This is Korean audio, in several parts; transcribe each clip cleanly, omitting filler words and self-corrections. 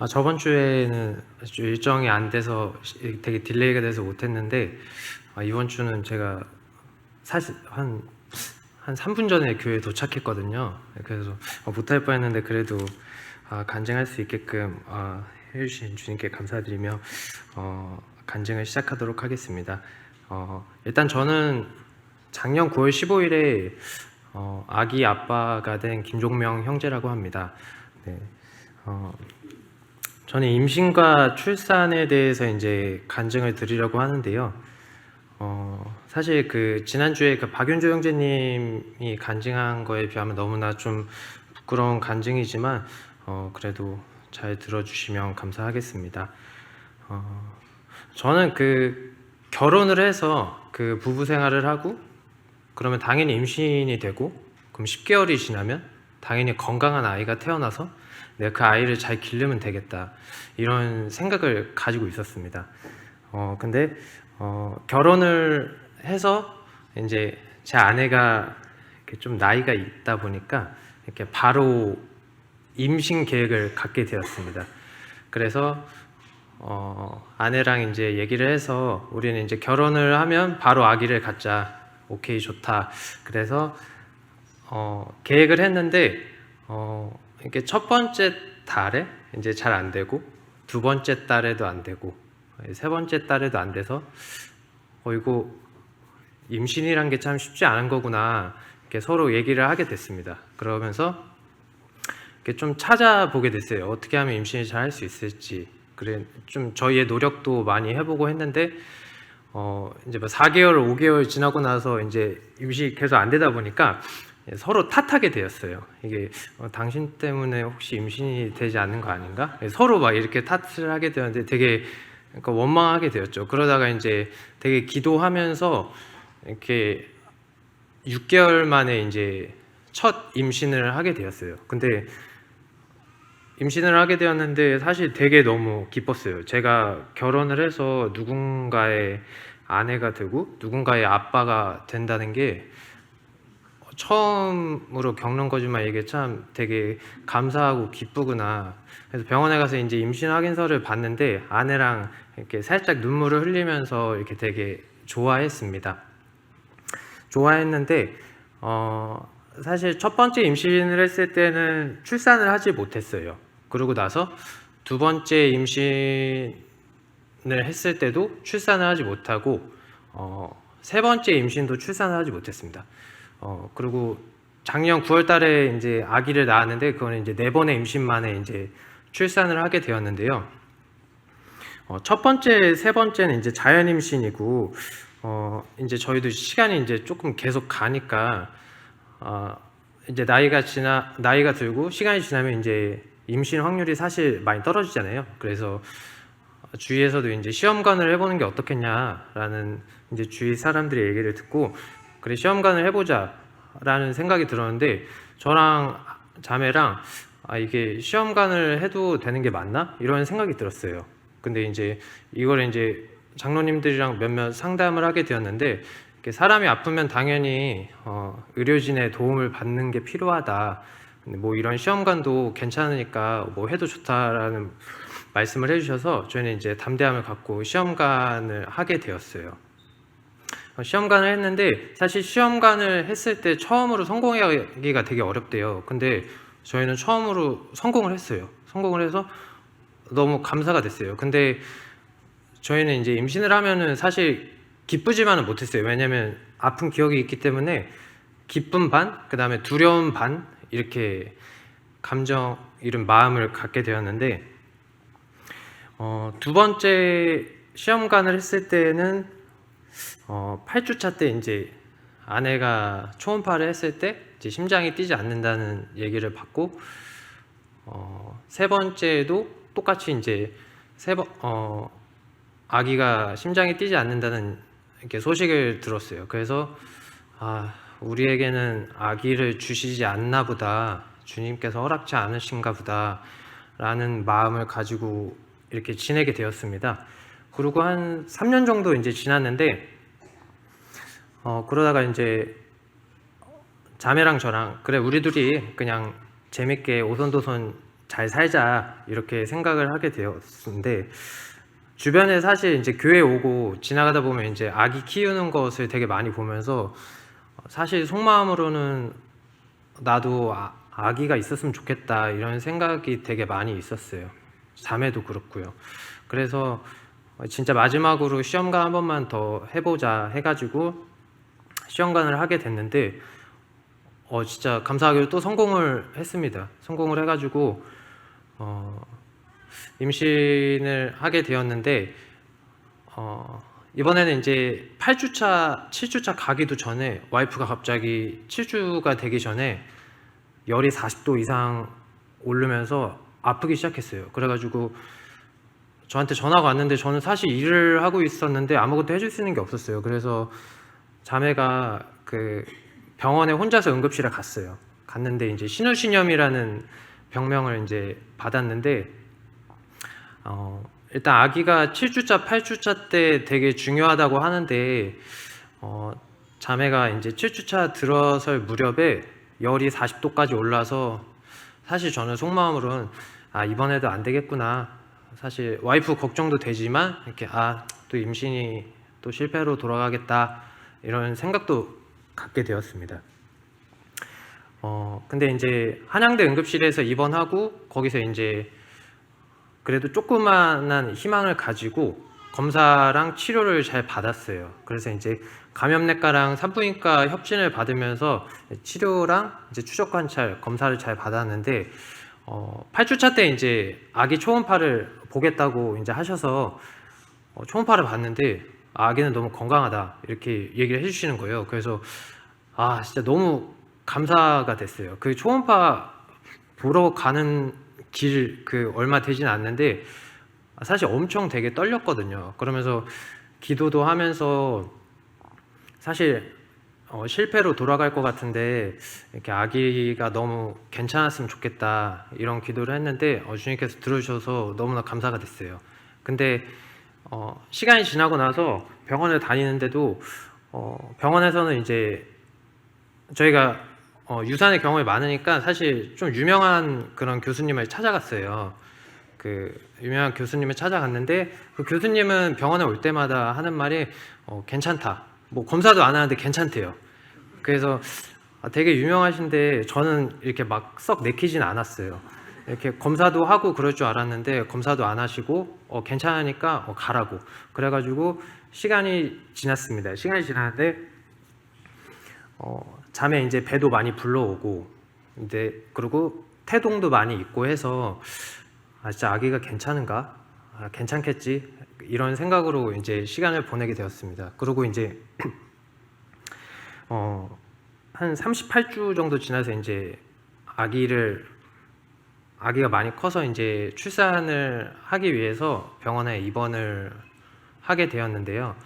저번 주에는 일정이 안 돼서 되게 딜레이가 돼서 못했는데, 이번 주는 제가 사실 한 3분 전에 교회에 도착했거든요. 그래서 못할 뻔했는데 그래도 간증할 수 있게끔 해주신 주님께 감사드리며 간증을 시작하도록 하겠습니다. 일단 저는 작년 9월 15일에 아기 아빠가 된 김종명 형제라고 합니다. 네. 저는 임신과 출산에 대해서 이제 간증을 드리려고 하는데요. 사실 그 지난주에 그 박윤주 형제님이 간증한 거에 비하면 너무나 좀 부끄러운 간증이지만 그래도 잘 들어주시면 감사하겠습니다. 저는 그 결혼을 해서 그 부부 생활을 하고 그러면 당연히 임신이 되고 그럼 10개월이 지나면 당연히 건강한 아이가 태어나서 내가 그 아이를 잘 기르면 되겠다 이런 생각을 가지고 있었습니다. 근데 결혼을 해서 이제 제 아내가 이렇게 좀 나이가 있다 보니까 이렇게 바로 임신 계획을 갖게 되었습니다. 그래서 아내랑 이제 얘기를 해서 우리는 이제 결혼을 하면 바로 아기를 갖자. 오케이, 좋다. 그래서 계획을 했는데 이렇게 첫 번째 달에 이제 잘 안 되고 두 번째 달에도 안 되고 세 번째 달에도 안 돼서 이거 임신이란 게 참 쉽지 않은 거구나 이렇게 서로 얘기를 하게 됐습니다. 그러면서 이렇게 좀 찾아보게 됐어요. 어떻게 하면 임신을 잘 할 수 있을지. 그래 좀 저희의 노력도 많이 해보고 했는데 이제 뭐 4개월, 5개월 지나고 나서 이제 임신이 계속 안 되다 보니까 서로 탓하게 되었어요. 이게 당신 때문에 혹시 임신이 되지 않는 거 아닌가? 서로 막 이렇게 탓을 하게 되었는데 되게 그러니까 원망하게 되었죠. 그러다가 이제 되게 기도하면서 이렇게 6개월 만에 이제 첫 임신을 하게 되었어요. 근데 임신을 하게 되었는데 사실 되게 너무 기뻤어요. 제가 결혼을 해서 누군가의 아내가 되고 누군가의 아빠가 된다는 게 처음으로 겪는 거지만 이게 참 되게 감사하고 기쁘구나. 그래서 병원에 가서 이제 임신 확인서를 봤는데 아내랑 이렇게 살짝 눈물을 흘리면서 이렇게 되게 좋아했습니다. 좋아했는데 사실 첫 번째 임신을 했을 때는 출산을 하지 못했어요. 그러고 나서 두 번째 임신을 했을 때도 출산을 하지 못하고 세 번째 임신도 출산을 하지 못했습니다. 그리고 작년 9월 달에 이제 아기를 낳았는데 그거는 이제 4번의 임신 만에 이제 출산을 하게 되었는데요. 첫 번째, 세 번째는 이제 자연 임신이고 이제 저희도 시간이 이제 조금 계속 가니까 이제 나이가 들고 시간이 지나면 이제 임신 확률이 사실 많이 떨어지잖아요. 그래서 주위에서도 이제 시험관을 해보는 게 어떻겠냐라는 이제 주위 사람들의 얘기를 듣고 그래 시험관을 해보자라는 생각이 들었는데 저랑 자매랑 이게 시험관을 해도 되는 게 맞나 이런 생각이 들었어요. 근데 이제 이걸 이제 장로님들이랑 몇몇 상담을 하게 되었는데 사람이 아프면 당연히 의료진의 도움을 받는 게 필요하다. 뭐 이런 시험관도 괜찮으니까 뭐 해도 좋다라는 말씀을 해주셔서 저희는 이제 담대함을 갖고 시험관을 하게 되었어요. 시험관을 했는데 사실 시험관을 했을 때 처음으로 성공하기가 되게 어렵대요. 근데 저희는 처음으로 성공을 했어요. 성공을 해서 너무 감사가 됐어요. 근데 저희는 이제 임신을 하면은 사실 기쁘지만은 못했어요. 왜냐면 아픈 기억이 있기 때문에 기쁨 반, 그 다음에 두려움 반 이렇게 감정 이런 마음을 갖게 되었는데 두 번째 시험관을 했을 때는 8주차 때 이제 아내가 초음파를 했을 때 이제 심장이 뛰지 않는다는 얘기를 받고 세 번째도 똑같이 이제 아기가 심장이 뛰지 않는다는 이렇게 소식을 들었어요. 그래서 우리에게는 아기를 주시지 않나 보다, 주님께서 허락지 않으신가 보다 라는 마음을 가지고 이렇게 지내게 되었습니다. 그리고 한 3년 정도 이제 지났는데 그러다가 이제 자매랑 저랑 그래 우리 둘이 그냥 재밌게 오손도손 잘 살자 이렇게 생각을 하게 되었는데, 주변에 사실 이제 교회 오고 지나가다 보면 이제 아기 키우는 것을 되게 많이 보면서 사실 속마음으로는 나도 아기가 있었으면 좋겠다 이런 생각이 되게 많이 있었어요. 자매도 그렇고요. 그래서 진짜 마지막으로 시험관 한 번만 더 해보자 해가지고 시험관을 하게 됐는데 진짜 감사하게도 또 성공을 했습니다. 성공을 해가지고 임신을 하게 되었는데 이번에는 이제 8주차, 7주차 가기도 전에 와이프가 갑자기 7주가 되기 전에 열이 40도 이상 오르면서 아프기 시작했어요. 그래가지고 저한테 전화가 왔는데 저는 사실 일을 하고 있었는데 아무것도 해줄 수 있는 게 없었어요. 그래서 자매가 그 병원에 혼자서 응급실에 갔어요. 갔는데 이제 신우신염이라는 병명을 이제 받았는데 일단 아기가 7주차, 8주차 때 되게 중요하다고 하는데 자매가 이제 7주차 들어설 무렵에 열이 40도까지 올라서 사실 저는 속마음으로는 이번에도 안 되겠구나. 사실 와이프 걱정도 되지만 이렇게 또 임신이 또 실패로 돌아가겠다 이런 생각도 갖게 되었습니다. 근데 이제 한양대 응급실에서 입원하고 거기서 이제 그래도 조그만한 희망을 가지고 검사랑 치료를 잘 받았어요. 그래서 이제 감염내과랑 산부인과 협진을 받으면서 치료랑 이제 추적 관찰 검사를 잘 받았는데 8주차 때 이제 아기 초음파를 보겠다고 이제 하셔서 초음파를 봤는데 아기는 너무 건강하다 이렇게 얘기를 해주시는 거예요. 그래서 진짜 너무 감사가 됐어요. 그 초음파 보러 가는 길 얼마 되진 않는데 사실 엄청 되게 떨렸거든요. 그러면서 기도도 하면서 사실 실패로 돌아갈 것 같은데 이렇게 아기가 너무 괜찮았으면 좋겠다 이런 기도를 했는데 주님께서 들어주셔서 너무나 감사가 됐어요. 근데 시간이 지나고 나서 병원을 다니는데도 병원에서는 이제 저희가 유산의 경험이 많으니까 사실 좀 유명한 그런 교수님을 찾아갔어요. 그 유명한 교수님을 찾아갔는데 그 교수님은 병원에 올 때마다 하는 말이 괜찮다. 뭐 검사도 안 하는데 괜찮대요. 그래서 되게 유명하신데 저는 이렇게 막 썩 내키진 않았어요. 이렇게 검사도 하고 그럴 줄 알았는데 검사도 안 하시고 괜찮으니까 가라고 그래가지고 시간이 지났습니다. 시간이 지났는데 자매 이제 배도 많이 불러오고 이제 그리고 태동도 많이 있고 해서 진짜 아기가 괜찮은가? 괜찮겠지? 이런 생각으로 이제 시간을 보내게 되었습니다. 그리고 이제 한 38주 정도 지나서 이제 아기가 많이 커서 이제 출산을 하기 위해서 병원에 입원을 하게 되었는데요.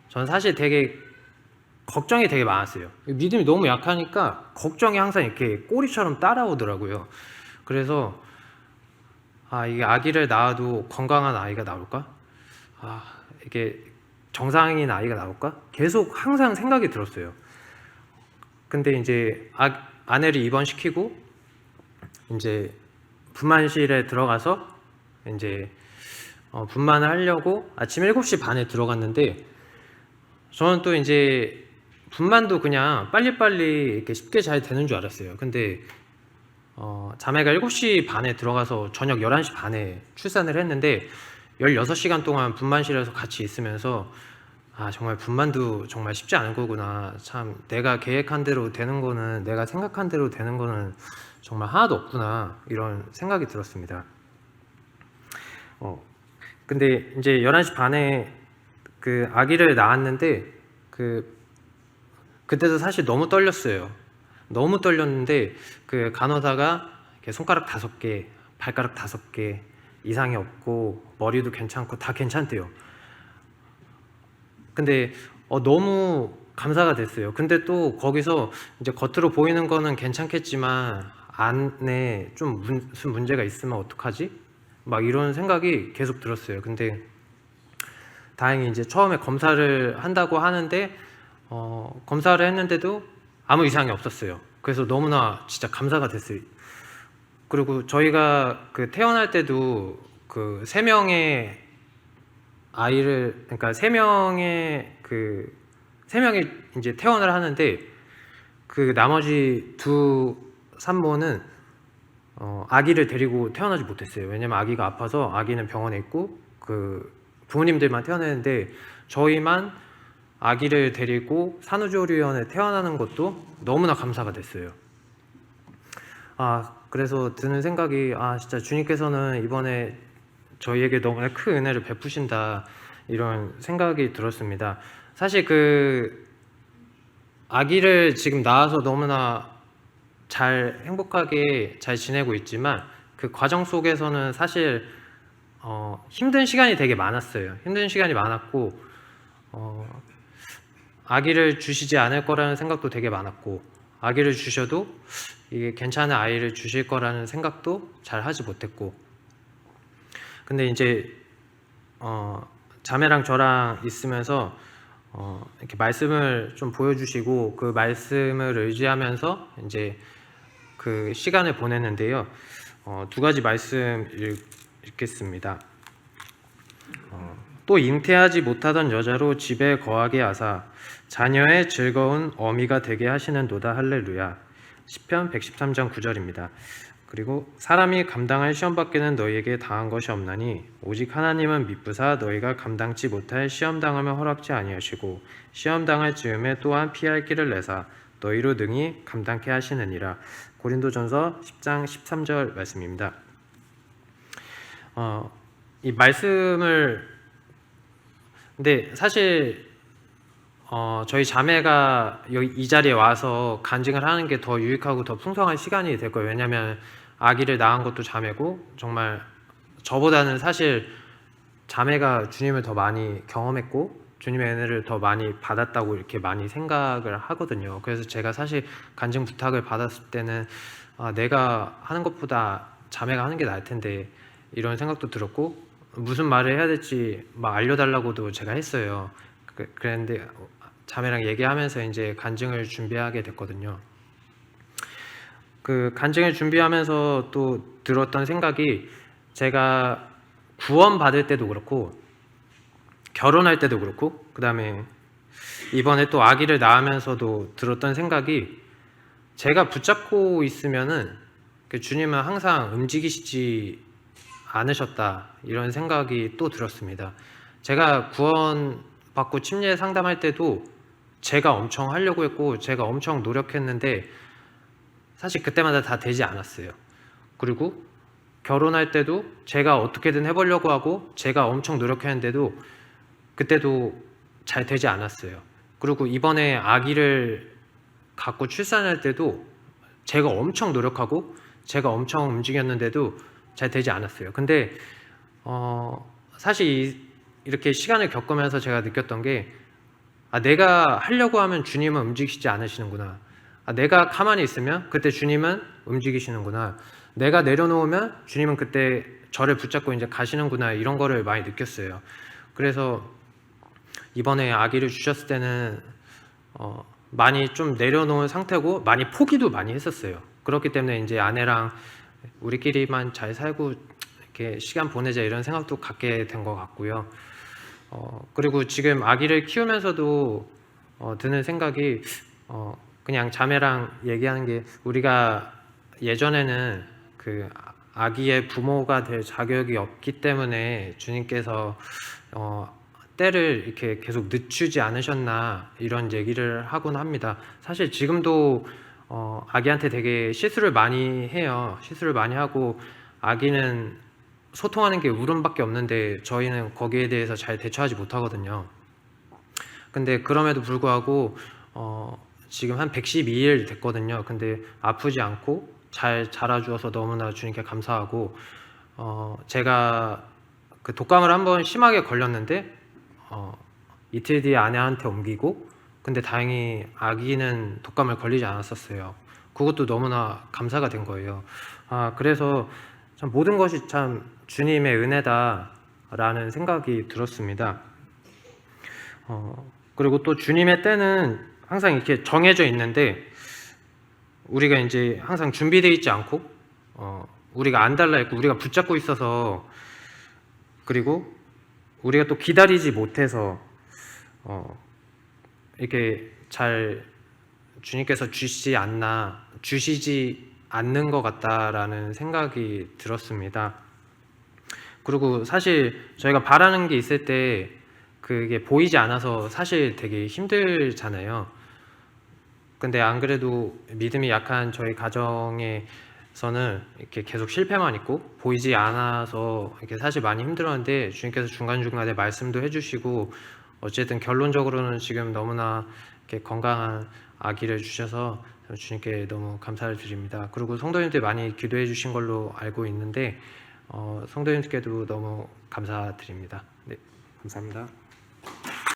저는 사실 되게 걱정이 되게 많았어요. 믿음이 너무 약하니까 걱정이 항상 이렇게 꼬리처럼 따라오더라고요. 그래서 이게 아기를 낳아도 건강한 아이가 나올까? 이게 정상인 아이가 나올까? 계속 항상 생각이 들었어요. 근데 이제 아내를 입원시키고 이제 분만실에 들어가서 이제 분만을 하려고 아침 7시 반에 들어갔는데 저는 또 이제 분만도 그냥 빨리빨리 이렇게 쉽게 잘 되는 줄 알았어요. 근데 자매가 7시 반에 들어가서 저녁 11시 반에 출산을 했는데 16시간 동안 분만실에서 같이 있으면서 정말 분만도 정말 쉽지 않은 거구나. 참 내가 계획한 대로 되는 거는 내가 생각한 대로 되는 거는 정말 하나도 없구나 이런 생각이 들었습니다. 근데 이제 11시 반에 그 아기를 낳았는데 그때도 사실 너무 떨렸어요. 너무 떨렸는데 그 간호사가 이렇게 손가락 5개, 발가락 5개 이상이 없고 머리도 괜찮고 다 괜찮대요. 근데 너무 감사가 됐어요. 근데 또 거기서 이제 겉으로 보이는 거는 괜찮겠지만 안에 좀 무슨 문제가 있으면 어떡하지? 막 이런 생각이 계속 들었어요. 근데 다행히 이제 처음에 검사를 한다고 하는데 검사를 했는데도 아무 이상이 없었어요. 그래서 너무나 진짜 감사가 됐어요. 그리고 저희가 그 태어날 때도 그 3명의 아이를, 그러니까 3명이 이제 퇴원을 하는데, 그 나머지 두 산모는 아기를 데리고 태어나지 못했어요. 왜냐면 아기가 아파서 아기는 병원에 있고 그 부모님들만 태어나는데, 저희만 아기를 데리고 산후조리원에 태어나는 것도 너무나 감사가 됐어요. 그래서 드는 생각이, 진짜 주님께서는 이번에 저희에게 너무나 큰 은혜를 베푸신다, 이런 생각이 들었습니다. 사실 그 아기를 지금 낳아서 너무나 잘 행복하게 잘 지내고 있지만, 그 과정 속에서는 사실 힘든 시간이 되게 많았어요. 힘든 시간이 많았고 아기를 주시지 않을 거라는 생각도 되게 많았고, 아기를 주셔도 이게 괜찮은 아이를 주실 거라는 생각도 잘 하지 못했고, 근데 이제 자매랑 저랑 있으면서 이렇게 말씀을 좀 보여주시고, 그 말씀을 의지하면서 이제 그 시간을 보냈는데요. 2가지 말씀 읽겠습니다. 또 잉태하지 못하던 여자로 집에 거하게 하사 자녀의 즐거운 어미가 되게 하시는도다. 할렐루야. 시편 113장 9절입니다. 그리고 사람이 감당할 시험밖에는 너희에게 당한 것이 없나니 오직 하나님은 미쁘사 너희가 감당치 못할 시험당함을 허락지 아니하시고 시험당할 즈음에 또한 피할 길을 내사 너희로 능히 감당케 하시느니라. 고린도전서 10장 13절 말씀입니다. 이 말씀을, 근데 사실 저희 자매가 이 자리에 와서 간증을 하는 게 더 유익하고 더 풍성한 시간이 될 거예요. 왜냐하면 아기를 낳은 것도 자매고, 정말 저보다는 사실 자매가 주님을 더 많이 경험했고 주님의 은혜를 더 많이 받았다고 이렇게 많이 생각을 하거든요. 그래서 제가 사실 간증 부탁을 받았을 때는 내가 하는 것보다 자매가 하는 게 나을 텐데, 이런 생각도 들었고, 무슨 말을 해야 될지 막 알려달라고도 제가 했어요. 그랬는데 자매랑 얘기하면서 이제 간증을 준비하게 됐거든요. 그 간증을 준비하면서 또 들었던 생각이, 제가 구원 받을 때도 그렇고 결혼할 때도 그렇고 그 다음에 이번에 또 아기를 낳으면서도 들었던 생각이, 제가 붙잡고 있으면은 주님은 항상 움직이시지 않으셨다, 이런 생각이 또 들었습니다. 제가 구원 받고 침례 상담할 때도 제가 엄청 하려고 했고 제가 엄청 노력했는데 사실 그때마다 다 되지 않았어요. 그리고 결혼할 때도 제가 어떻게든 해보려고 하고 제가 엄청 노력했는데도 그때도 잘 되지 않았어요. 그리고 이번에 아기를 갖고 출산할 때도 제가 엄청 노력하고 제가 엄청 움직였는데도 잘 되지 않았어요. 근데 사실 이렇게 시간을 겪으면서 제가 느꼈던 게, 내가 하려고 하면 주님은 움직이시지 않으시는구나. 내가 가만히 있으면 그때 주님은 움직이시는구나. 내가 내려놓으면 주님은 그때 저를 붙잡고 이제 가시는구나, 이런 거를 많이 느꼈어요. 그래서 이번에 아기를 주셨을 때는 많이 좀 내려놓은 상태고 많이 포기도 많이 했었어요. 그렇기 때문에 이제 아내랑 우리끼리만 잘 살고 이렇게 시간 보내자, 이런 생각도 갖게 된 것 같고요. 그리고 지금 아기를 키우면서도 드는 생각이, 그냥 자매랑 얘기하는 게, 우리가 예전에는 그 아기의 부모가 될 자격이 없기 때문에 주님께서 때를 이렇게 계속 늦추지 않으셨나, 이런 얘기를 하곤 합니다. 사실 지금도 아기한테 되게 실수를 많이 해요. 실수를 많이 하고 아기는 소통하는 게 울음밖에 없는데 저희는 거기에 대해서 잘 대처하지 못하거든요. 근데 그럼에도 불구하고 지금 한 112일 됐거든요. 근데 아프지 않고 잘 자라주어서 너무나 주님께 감사하고, 제가 그 독감을 한번 심하게 걸렸는데 이틀 뒤에 아내한테 옮기고, 근데 다행히 아기는 독감을 걸리지 않았었어요. 그것도 너무나 감사가 된 거예요. 그래서 참 모든 것이 참 주님의 은혜다라는 생각이 들었습니다. 그리고 또 주님의 때는 항상 이렇게 정해져 있는데, 우리가 이제 항상 준비되어 있지 않고 우리가 안달나 있고 우리가 붙잡고 있어서, 그리고 우리가 또 기다리지 못해서 이렇게 잘 주님께서 주시지 않는 것 같다라는 생각이 들었습니다. 그리고 사실 저희가 바라는 게 있을 때 그게 보이지 않아서 사실 되게 힘들잖아요. 근데 안 그래도 믿음이 약한 저희 가정에서는 이렇게 계속 실패만 있고 보이지 않아서 이렇게 사실 많이 힘들었는데, 주님께서 중간중간에 말씀도 해주시고 어쨌든 결론적으로는 지금 너무나 이렇게 건강한 아기를 주셔서 주님께 너무 감사를 드립니다. 그리고 성도님들 많이 기도해 주신 걸로 알고 있는데 성도님들께도 너무 감사드립니다. 네, 감사합니다.